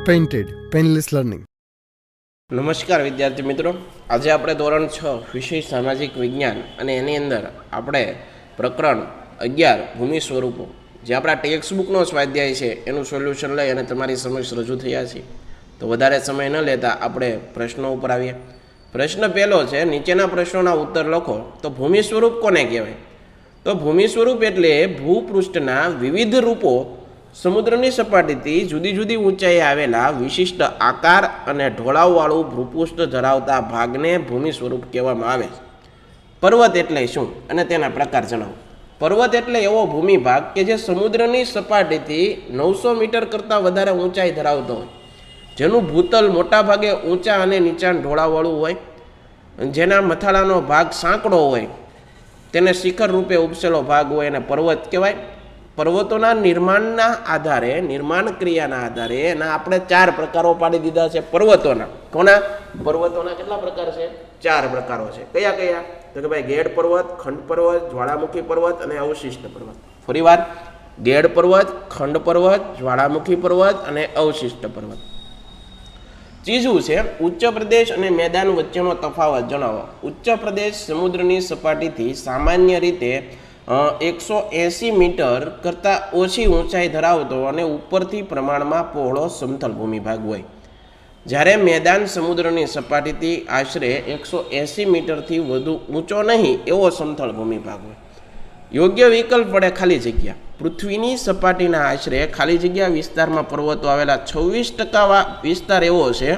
Painted painless learning. નમસ્કાર વિદ્યાર્થી મિત્રો, આજે આપણે ધોરણ 6 વિષય સામાજિક વિજ્ઞાન અને એની અંદર આપણે પ્રકરણ 11 ભૂમિ સ્વરૂપો જે આપણા ટેક્સ્ટબુકનો સ્વાધ્યાય છે એનું સોલ્યુશન લઈ અને તમારી સમક્ષ રજૂ થયા છે. તો વધારે સમય ન લેતા આપણે પ્રશ્નો ઉપર આવીએ. પ્રશ્ન પહેલો છે, નીચેના પ્રશ્નોના ઉત્તર લખો. તો ભૂમિ સ્વરૂપ કોને કહેવાય? તો ભૂમિ સ્વરૂપ એટલે ભૂપૃષ્ઠના વિવિધ રૂપો સમુદ્રની સપાટીથી જુદી જુદી ઊંચાઈએ આવેલા વિશિષ્ટ આકાર અને ઢોળાવવાળું ભૂપૃષ્ઠ ધરાવતા ભાગને ભૂમિ સ્વરૂપ કહેવામાં આવે છે. પર્વત એટલે શું અને તેના પ્રકાર જણાવો. પર્વત એટલે એવો ભૂમિ ભાગ કે જે સમુદ્રની સપાટીથી 900 મીટર કરતાં વધારે ઊંચાઈ ધરાવતો હોય, જેનું ભૂતલ મોટાભાગે ઊંચા અને નીચાણ ઢોળાવવાળું હોય, જેના મથાળાનો ભાગ સાંકડો હોય, તેને શિખર રૂપે ઉપસેલો ભાગ હોય એને પર્વત કહેવાય. પર્વતોના નિર્માણના આધારે, નિર્માણ ક્રિયાના આધારે એના આપણે 4 પ્રકારો પાડી દીધા છે. પર્વતોના કોના? પર્વતોના કેટલા પ્રકાર છે? 4 પ્રકારો છે. કયા કયા? તો કે ભાઈ ગેડ પર્વત, ખંડ પર્વત, જ્વાળામુખી પર્વત અને અવશિષ્ટ પર્વત. ફરીવાર, ગેડ પર્વત, ખંડ પર્વત, જ્વાળામુખી પર્વત અને અવશિષ્ટ પર્વત. ત્રીજું છે ઉચ્ચ પ્રદેશ અને મેદાન વચ્ચેનો તફાવત જણાવો. ઉચ્ચ પ્રદેશ સમુદ્રની સપાટીથી સામાન્ય રીતે 180 મીટર કરતાં ઓછી ઊંચાઈ ધરાવતો અને ઉપરથી પ્રમાણમાં પહોળો સમતલ ભૂમિ ભાગ હોય, જ્યારે મેદાન સમુદ્રની સપાટીથી આશરે 180 મીટરથી વધુ ઊંચો નહીં એવો સમતળ ભૂમિ ભાગ હોય. યોગ્ય વિકલ્પ વડે ખાલી જગ્યા. પૃથ્વીની સપાટીના આશરે ખાલી જગ્યા વિસ્તારમાં પર્વતો આવેલા 26% વિસ્તાર એવો છે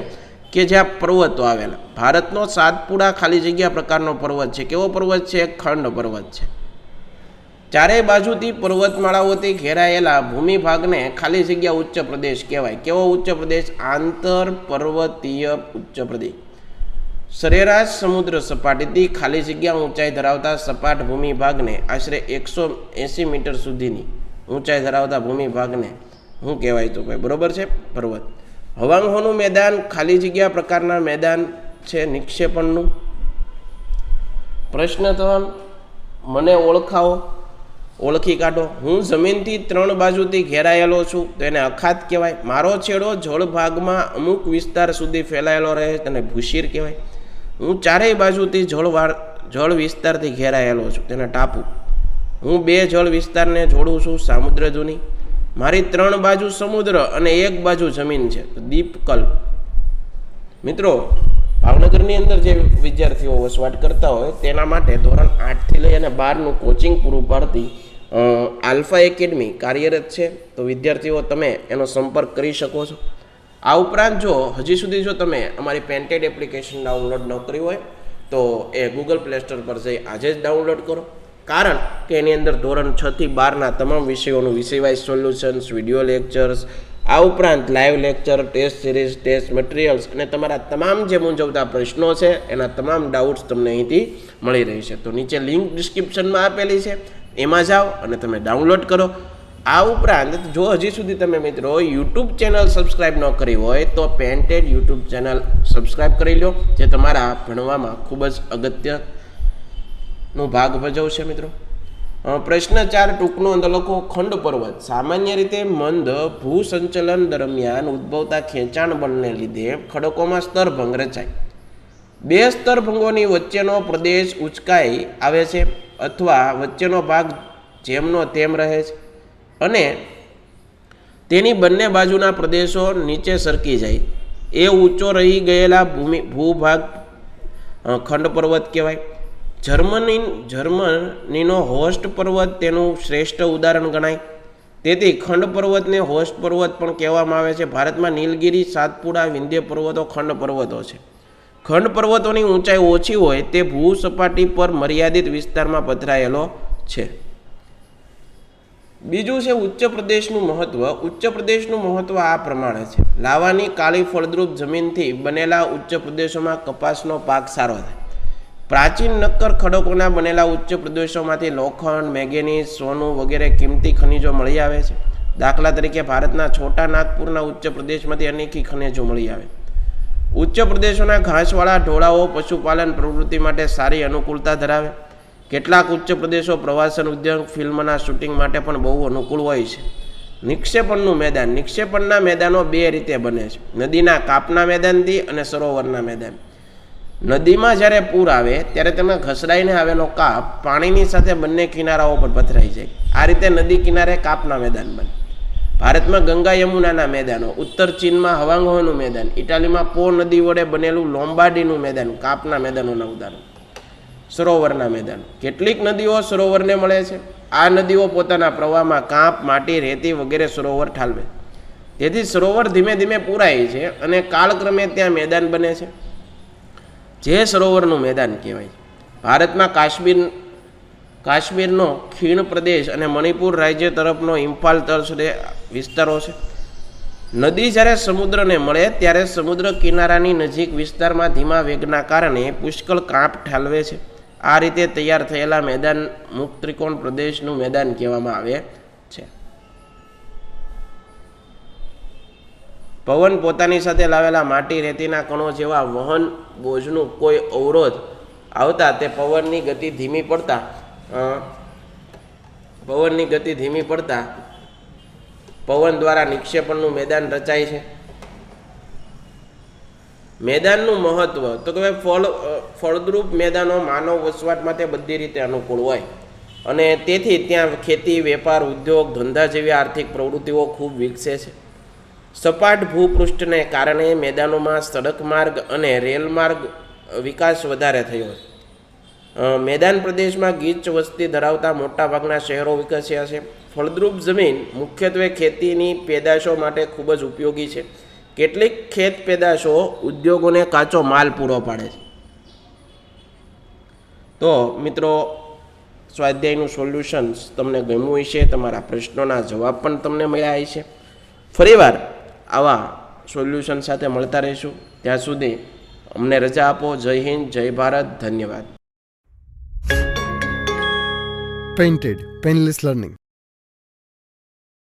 કે જ્યાં પર્વતો આવેલા. ભારતનો સાતપુડા ખાલી જગ્યા પ્રકારનો પર્વત છે. કેવો પર્વત છે? ખંડ પર્વત છે. ચારેય બાજુથી પર્વતમાળાઓથી ઘેરાયેલા ભૂમિ ભાગને ખાલી જગ્યા ઉચ્ચ પ્રદેશ કહેવાય. કેવો ઉચ્ચ પ્રદેશ? આંતર પર્વતીય ઉચ્ચ પ્રદેશ. સરેરાશ સમુદ્ર સપાટીથી ખાલી જગ્યા ઊંચાઈ ધરાવતા સપાટ ભૂમિ ભાગને આશરે 180 મીટર સુધીની ઊંચાઈ ધરાવતા ભૂમિ ભાગને શું કહેવાય? તો ભાઈ બરોબર છે, પર્વત. હવાંગોનું મેદાન ખાલી જગ્યા પ્રકારના મેદાન છે નિક્ષેપણનું. પ્રશ્ન તો મને ઓળખાવો, ઓળખી કાઢો. હું જમીનથી 3 બાજુથી ઘેરાયેલો છું તો એને અખાત કહેવાય. મારો છેડો જળ ભાગમાં અમુક વિસ્તાર સુધી ફેલાયેલો રહે તેને ભૂશીર કહેવાય. હું ચારેય બાજુથી જળ વિસ્તારથી ઘેરાયેલો છું તેને ટાપુ. હું 2 જળ વિસ્તારને જોડું છું સામુદ્રધુની. મારી 3 બાજુ સમુદ્ર અને 1 બાજુ જમીન છે તો દ્વીપકલ્પ. મિત્રો, ભાવનગરની અંદર જે વિદ્યાર્થીઓ વસવાટ કરતા હોય તેના માટે ધોરણ 8થી લઈ અને 12નું કોચિંગ પૂરું પાડતી આલ્ફા એકેડમી કાર્યરત છે. તો વિદ્યાર્થીઓ તમે એનો સંપર્ક કરી શકો છો. આ ઉપરાંત જો હજી સુધી જો તમે અમારી પેન્ટેડ એપ્લિકેશન ડાઉનલોડ ન કરી હોય તો એ ગૂગલ પ્લે સ્ટોર પર જઈ આજે જ ડાઉનલોડ કરો. કારણ કે એની અંદર ધોરણ 6થી 12ના તમામ વિષયોનું વિષય વાઇઝ સોલ્યુશન્સ, વિડીયો લેક્ચર્સ, આ ઉપરાંત live lecture, test series, test materials અને તમારા તમામ જે મૂંઝવતા પ્રશ્નો છે એના તમામ ડાઉટ્સ તમને અહીંથી મળી રહી છે. તો નીચે લિંક ડિસ્ક્રિપ્શનમાં આપેલી છે, એમાં જાઓ અને તમે ડાઉનલોડ કરો. આ ઉપરાંત જો હજી સુધી તમે મિત્રો યુટ્યુબ ચેનલ સબસ્ક્રાઈબ ન કરી હોય તો પેન્ટેડ યુટ્યુબ ચેનલ સબસ્ક્રાઈબ કરી લો, જે તમારા ભણવામાં ખૂબ જ અગત્યનો ભાગ ભજવશે મિત્રો. પ્રશ્ન 4 ટૂંકનો અંદર લખો. ખંડ પર્વત સામાન્ય રીતે મંદ ભૂસંચલન દરમિયાન ઉદ્ભવતા ખેંચાણ બળને લીધે ખડકોમાં સ્તરભંગ રચાય. 2 સ્તરભંગોની વચ્ચેનો પ્રદેશ ઉંચકાઈ આવે છે અથવા વચ્ચેનો ભાગ જેમનો તેમ રહે છે અને તેની બંને બાજુના પ્રદેશો નીચે સરકી જાય. એ ઊંચો રહી ગયેલા ભૂભાગ ખંડ પર્વત કહેવાય. જર્મનીનો હોસ્ટ પર્વત તેનું શ્રેષ્ઠ ઉદાહરણ ગણાય. તેથી ખંડ પર્વતને હોસ્ટ પર્વત પણ કહેવામાં આવે છે. ભારતમાં નીલગિરી, સાતપુડા, વિંધ્ય પર્વતો ખંડ પર્વતો છે. ખંડ પર્વતોની ઊંચાઈ ઓછી હોય તે ભૂસપાટી પર મર્યાદિત વિસ્તારમાં પથરાયેલો છે. બીજું છે ઉચ્ચ પ્રદેશનું મહત્વ. ઉચ્ચ પ્રદેશનું મહત્વ આ પ્રમાણે છે. લાવાની કાળી ફળદ્રુપ જમીનથી બનેલા ઉચ્ચ પ્રદેશોમાં કપાસનો પાક સારો થાય. પ્રાચીન નક્કર ખડકોના બનેલા ઉચ્ચ પ્રદેશોમાંથી લોખંડ, મેંગેનીઝ, સોનું વગેરે કિંમતી ખનિજો મળી આવે છે. દાખલા તરીકે ભારતના છોટા નાગપુરના ઉચ્ચ પ્રદેશમાંથી અનેકી ખનિજો મળી આવે. ઉચ્ચ પ્રદેશોના ઘાસવાળા ઢોળાવો પશુપાલન પ્રવૃત્તિ માટે સારી અનુકૂળતા ધરાવે. કેટલાક ઉચ્ચ પ્રદેશો પ્રવાસન ઉદ્યોગ, ફિલ્મના શૂટિંગ માટે પણ બહુ અનુકૂળ હોય છે. નિક્ષેપણનું મેદાન, નિક્ષેપણના મેદાનો બે રીતે બને છે, નદીના કાપના મેદાનથી અને સરોવરના મેદાન. નદીમાં જ્યારે પૂર આવે ત્યારે તેમાં ઘસડાઈને આવેલો કાપ પાણીની સાથે બંને કિનારાઓ પર પથરાઈ જાય. આ રીતે નદી કિનારે કાપના મેદાન બને. ભારતમાં ગંગા યમુનાના મેદાનો, ઉત્તર ચીનમાં હવાંગહોનું મેદાન, ઇટાલીમાં પો નદી વડે બનેલું લોમ્બાર્ડીનું મેદાન કાપના મેદાનોના ઉદાહરણ. સરોવરના મેદાન, કેટલીક નદીઓ સરોવરને મળે છે. આ નદીઓ પોતાના પ્રવાહમાં કાંપ, માટી, રેતી વગેરે સરોવર ઠાલવે. તેથી સરોવર ધીમે ધીમે પૂરાય છે અને કાળક્રમે ત્યાં મેદાન બને છે, જે સરોવરનું મેદાન કહેવાય. ભારતમાં કાશ્મીરનો ખીણ પ્રદેશ અને મણિપુર રાજ્ય તરફનો ઇમ્ફાલ તળછડે વિસ્તારો છે. નદી જ્યારે સમુદ્રને મળે ત્યારે સમુદ્ર કિનારાની નજીક વિસ્તારમાં ધીમા વેગના કારણે પુષ્કળ કાંપ ઠાલવે છે. આ રીતે તૈયાર થયેલા મેદાન મુક્ત ત્રિકોણ પ્રદેશનું મેદાન કહેવામાં આવે છે. પવન પોતાની સાથે લાવેલા માટી, રેતીના કણો જેવા વહન બોજનું કોઈ અવરોધ આવતા તે પવનની ગતિ ધીમી પડતા પવન દ્વારા નિક્ષેપણનું મેદાન રચાય છે. મેદાનનું મહત્વ તો કે ફળદ્રુપ મેદાનો માનવ વસવાટ માટે બધી રીતે અનુકૂળ હોય અને તેથી ત્યાં ખેતી, વેપાર, ઉદ્યોગ, ધંધા જેવી આર્થિક પ્રવૃત્તિઓ ખૂબ વિકસે છે. સપાટ ભૂપૃષ્ઠને કારણે મેદાનોમાં સડક માર્ગ અને રેલ માર્ગ વિકાસ વધારે થયો છે. મેદાન પ્રદેશમાં ગીચ વસ્તી ધરાવતા મોટાભાગના શહેરો વિકસ્યા છે. ફળદ્રુપ જમીન મુખ્યત્વે ખેતીની પેદાશો માટે ખૂબ જ ઉપયોગી છે. કેટલીક ખેત પેદાશો ઉદ્યોગોને કાચો માલ પૂરો પાડે છે. તો મિત્રો, સ્વાધ્યાયનું સોલ્યુશન્સ તમને ગમ્યું હશે, તમારા પ્રશ્નોના જવાબ પણ તમને મળ્યા હશે. ફરીવાર આવા સોલ્યુશન સાથે મળતા રહીશું. ત્યાં સુધી અમને રજા આપો. જય હિન્દ, જય ભારત, ધન્યવાદ. Painted Painless Learning.